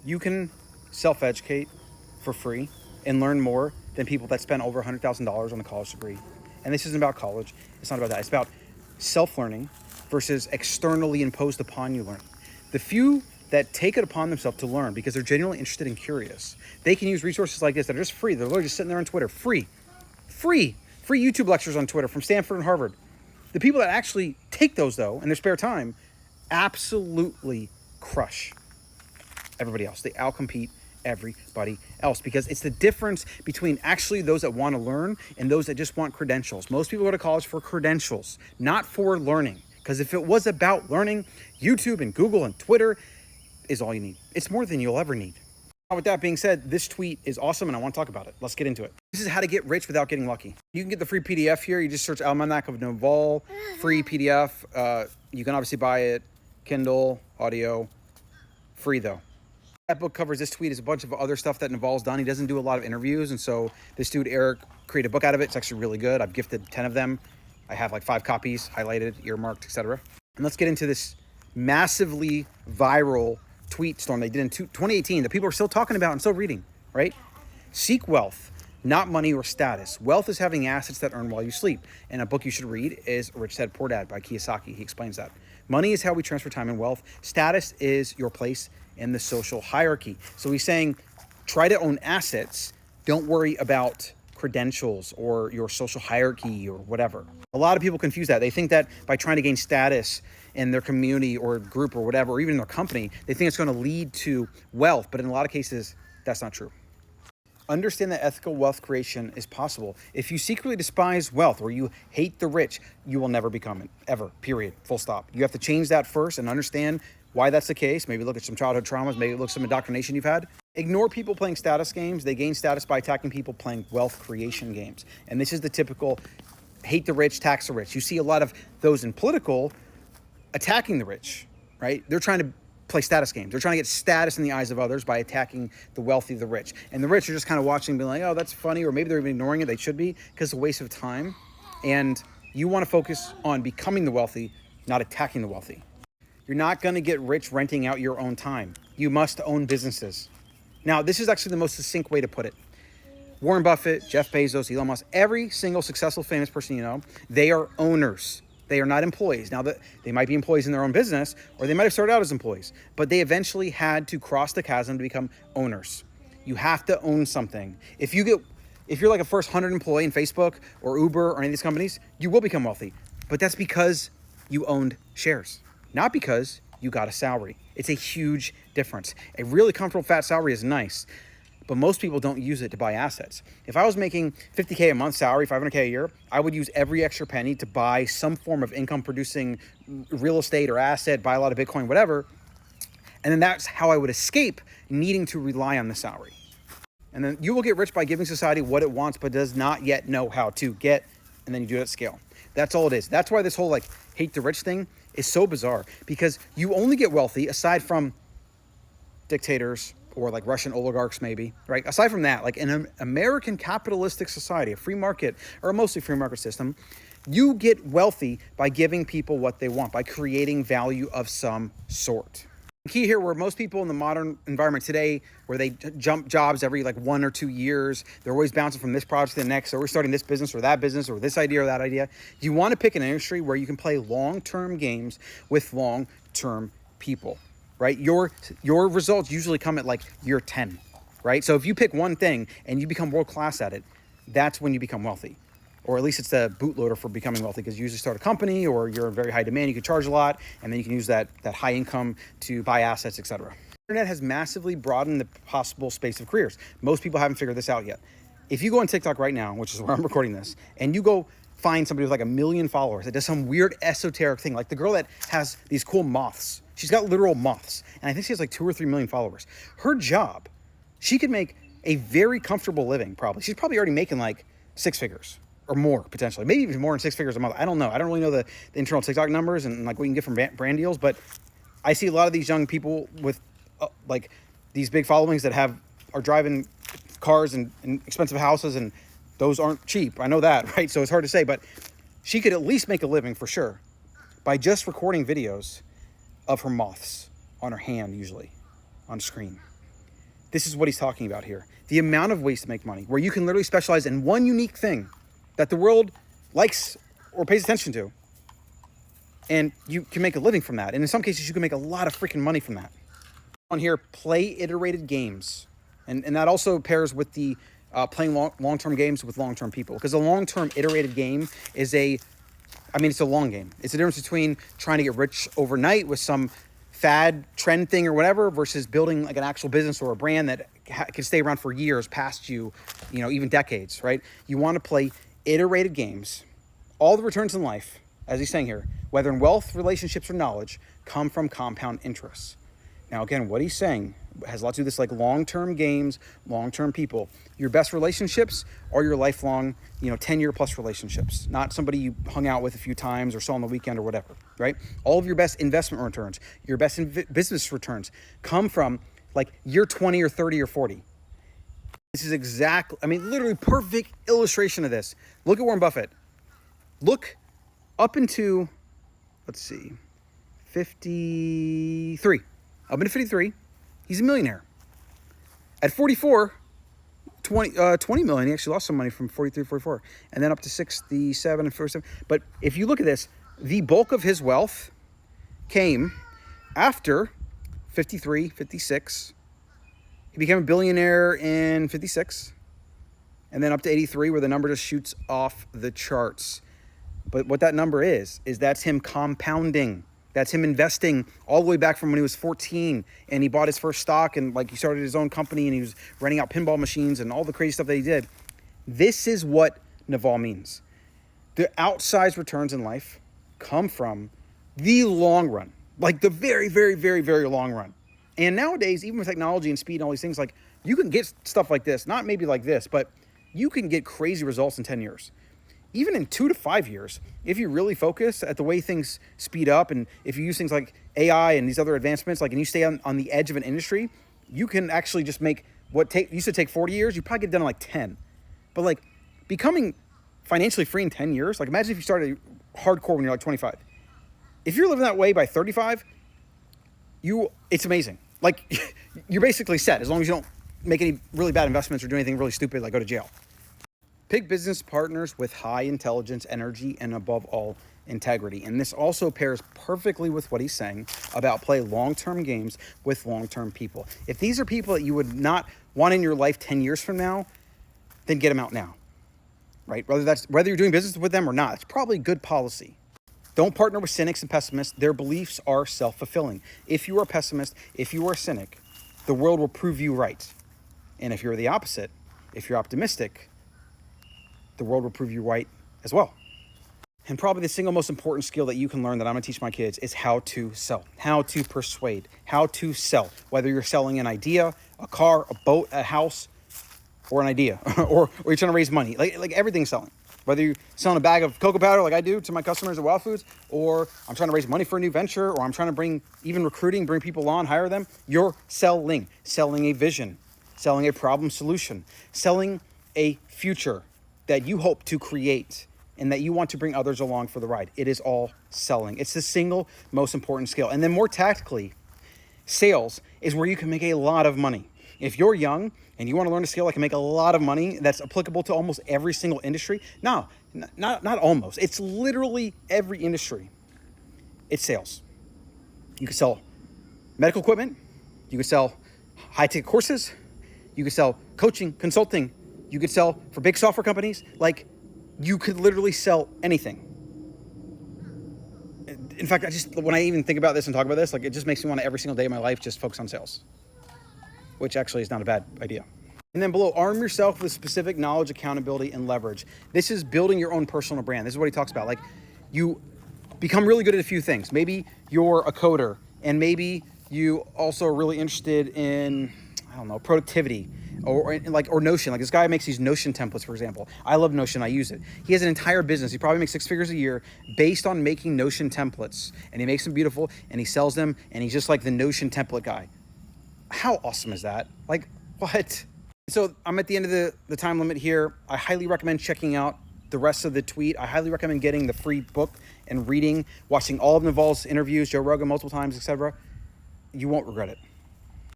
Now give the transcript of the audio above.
You can self-educate for free and learn more than people that spend over $100,000 on a college degree. And this isn't about college. It's not about that. It's about self-learning versus externally imposed upon you learning. The few that take it upon themselves to learn because they're genuinely interested and curious, they can use resources like this that are just free. They're literally just sitting there on Twitter, free YouTube lectures on Twitter from Stanford and Harvard. The people that actually take those, though, in their spare time, absolutely crush everybody else. They outcompete everybody else because it's the difference between actually those that want to learn and those that just want credentials. Most people go to college for credentials, not for learning. Because if it was about learning, YouTube and Google and Twitter is all you need. It's more than you'll ever need. With that being said, this tweet is awesome and I want to talk about it. Let's get into it. This is how to get rich without getting lucky. You can get the free PDF here. You just search Almanac of Naval, free PDF. You can obviously buy it, Kindle, audio, free though. That book covers this tweet is a bunch of other stuff that Naval's done. He doesn't do a lot of interviews. And so this dude, Eric, created a book out of it. It's actually really good. I've gifted 10 of them. I have like 5 copies, highlighted, earmarked, etc. And let's get into this massively viral tweet storm they did in 2018 that people are still talking about and still reading, right? Seek wealth, not money or status. Wealth is having assets that earn while you sleep. And a book you should read is Rich Dad Poor Dad by Kiyosaki. He explains that. Money is how we transfer time and wealth. Status is your place in the social hierarchy. So he's saying, try to own assets. Don't worry about credentials or your social hierarchy or whatever. A lot of people confuse that. They think that by trying to gain status in their community or group or whatever, or even in their company, they think it's going to lead to wealth. But in a lot of cases, that's not true. Understand that ethical wealth creation is possible. If you secretly despise wealth or you hate the rich, you will never become it, ever, period, full stop. You have to change that first and understand why that's the case. Maybe look at some childhood traumas, maybe look at some indoctrination you've had. Ignore people playing status games. They gain status by attacking people playing wealth creation games. And this is the typical hate the rich, tax the rich. You see a lot of those in political attacking the rich, right? They're trying to play status games. They're trying to get status in the eyes of others by attacking the wealthy, the rich. And the rich are just kind of watching and being like, oh, that's funny. Or maybe they're even ignoring it. They should be, because it's a waste of time. And you want to focus on becoming the wealthy, not attacking the wealthy. You're not going to get rich renting out your own time. You must own businesses. Now, this is actually the most succinct way to put it. Warren Buffett, Jeff Bezos, Elon Musk, every single successful, famous person you know, they are owners. They are not employees. Now, they might be employees in their own business, or they might have started out as employees, but they eventually had to cross the chasm to become owners. You have to own something. If you're like a first 100 employee in Facebook or Uber or any of these companies, you will become wealthy. But that's because you owned shares, not because you got a salary. It's a huge difference. A really comfortable fat salary is nice, but most people don't use it to buy assets. If I was making $50K a month salary, $500K a year, I would use every extra penny to buy some form of income producing real estate or asset, buy a lot of Bitcoin, whatever. And then that's how I would escape needing to rely on the salary. And then you will get rich by giving society what it wants, but does not yet know how to get. And then you do it at scale. That's all it is. That's why this whole like hate the rich thing is so bizarre, because you only get wealthy aside from dictators or like Russian oligarchs maybe, right? Aside from that, like in an American capitalistic society, a free market or a mostly free market system, you get wealthy by giving people what they want, by creating value of some sort. The key here, where most people in the modern environment today, where they jump jobs every like 1 or 2 years, they're always bouncing from this project to the next, they're always starting this business or this idea or that idea. You want to pick an industry where you can play long-term games with long-term people, right? Your results usually come at like year 10, right? So if you pick one thing and you become world-class at it, that's when you become wealthy. Or at least it's the bootloader for becoming wealthy, because you usually start a company or you're in very high demand, you can charge a lot, and then you can use that high income to buy assets, etc. The internet has massively broadened the possible space of careers. Most people haven't figured this out yet. If you go on TikTok right now, which is where I'm recording this, and you go find somebody with like 1 million followers that does some weird esoteric thing, like the girl that has these cool moths. She's got literal moths, and I think she has like 2 or 3 million followers. Her job, she could make a very comfortable living, probably. She's probably already making like 6 figures. Or more, potentially. Maybe even more than 6 figures a month. I don't know. I don't really know the internal TikTok numbers and like what you can get from brand deals, but I see a lot of these young people with like these big followings that are driving cars and expensive houses, and those aren't cheap. I know that, right? So it's hard to say, but she could at least make a living for sure by just recording videos of her moths on her hand, usually on screen. This is what he's talking about here. The amount of ways to make money, where you can literally specialize in one unique thing that the world likes or pays attention to. And you can make a living from that. And in some cases, you can make a lot of freaking money from that. On here, play iterated games. And that also pairs with the playing long-term games with long-term people. Because a long-term iterated game is it's a long game. It's the difference between trying to get rich overnight with some fad trend thing or whatever versus building like an actual business or a brand that can stay around for years past you, even decades, right? You want to play iterated games. All the returns in life, as he's saying here, whether in wealth, relationships, or knowledge, come from compound interest. Now, again, what he's saying has a lot to do with this, like long-term games, long-term people. Your best relationships are your lifelong, 10-year plus relationships, not somebody you hung out with a few times or saw on the weekend or whatever, right? All of your best investment returns, your best business returns come from like year 20 or 30 or 40. This is literally perfect illustration of this. Look at Warren Buffett. Look up into, 53. Up into 53, he's a millionaire. At 44, 20 million, he actually lost some money from 43 to 44, and then up to 67 and 47. But if you look at this, the bulk of his wealth came after 53, 56. He became a billionaire in 56, and then up to 83, where the number just shoots off the charts. But what that number is that's him compounding. That's him investing all the way back from when he was 14 and he bought his first stock and he started his own company and he was renting out pinball machines and all the crazy stuff that he did. This is what Naval means. The outsized returns in life come from the long run, like the very, very, very, very long run. And nowadays, even with technology and speed and all these things, you can get stuff like this, not maybe like this, but you can get crazy results in 10 years. Even in 2 to 5 years, if you really focus at the way things speed up and if you use things like AI and these other advancements, and you stay on the edge of an industry, you can actually just make what used to take 40 years, you probably get done in 10. But becoming financially free in 10 years, imagine if you started hardcore when you're 25. If you're living that way by 35, it's amazing. You're basically set as long as you don't make any really bad investments or do anything really stupid like go to jail. Pick business partners with high intelligence, energy, and above all, integrity. And this also pairs perfectly with what he's saying about play long-term games with long-term people. If these are people that you would not want in your life 10 years from now, then get them out now, right? Whether you're doing business with them or not, it's probably good policy. Don't partner with cynics and pessimists. Their beliefs are self-fulfilling. If you are a pessimist, if you are a cynic, the world will prove you right. And if you're the opposite, if you're optimistic, the world will prove you right as well. And probably the single most important skill that you can learn that I'm going to teach my kids is how to sell, how to persuade, how to sell. Whether you're selling an idea, a car, a boat, a house, or an idea, or you're trying to raise money, like everything's selling. Whether you're selling a bag of cocoa powder like I do to my customers at Wild Foods, or I'm trying to raise money for a new venture, or I'm trying to bring people on, hire them, you're selling a vision, selling a problem solution, selling a future that you hope to create and that you want to bring others along for the ride. It is all selling. It's the single most important skill. And then more tactically, sales is where you can make a lot of money. If you're young and you want to learn a skill that can make a lot of money, that's applicable to almost every single industry. No, not almost. It's literally every industry. It's sales. You can sell medical equipment. You can sell high-ticket courses. You can sell coaching, consulting. You could sell for big software companies. You could literally sell anything. In fact, when I even think about this and talk about this, it just makes me want to every single day of my life just focus on sales, which actually is not a bad idea. And then below, arm yourself with specific knowledge, accountability, and leverage. This is building your own personal brand. This is what he talks about. You become really good at a few things. Maybe you're a coder, and maybe you also are really interested in, productivity. Or Notion. This guy makes these Notion templates, for example. I love Notion. I use it. He has an entire business. He probably makes 6 figures a year based on making Notion templates. And he makes them beautiful and he sells them. And he's just like the Notion template guy. How awesome is that? What? So I'm at the end of the time limit here. I highly recommend checking out the rest of the tweet. I highly recommend getting the free book and reading, watching all of Naval's interviews, Joe Rogan multiple times, etc. You won't regret it.